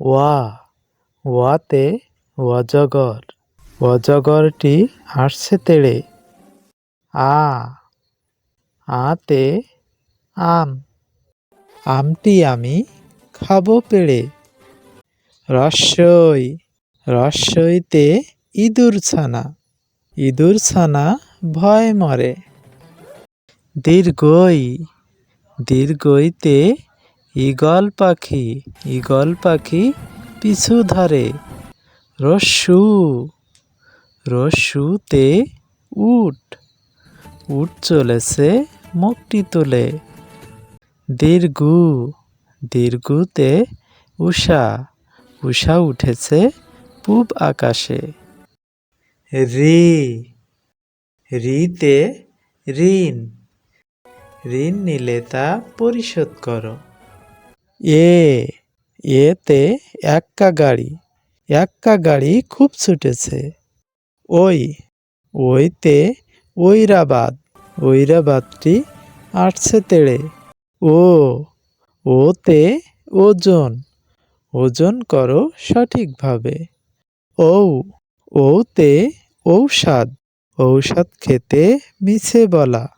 ওয়া, ওয়াতে অজগর, অজগরটি আসছে তেড়ে। আ, আতে আম, আমটি আমি খাবো পেড়ে। রস্বই, রস্বইতে ইঁদুর ছানা, ইঁদুর ছানা ভয় মরে। দীর্ঘই, দীর্ঘইতে ঈগল পাখি, ঈগল পাখি পিছু ধরে। রস্যু, রস্যুতে উট, উট চলেছে মুখটি তুলে। দীর্ঘু, দীর্ঘুতে উষা, উষা উঠেছে পূব আকাশে। রি, রিতে ঋণ, ঋণ নিলে তা পরিশোধ করো। এ, এতে এক্কা গাড়ি, এক্কা গাড়ি খুব ছুটেছে। ওই, ওইতে ঐরাবাদ, ঐরাবাদটি আসছে তেড়ে। ও, ওতে ওজন, ওজন করো সঠিকভাবে। ঔ, ওতে ঔষধ, ঔষধ খেতে মিছে বলা।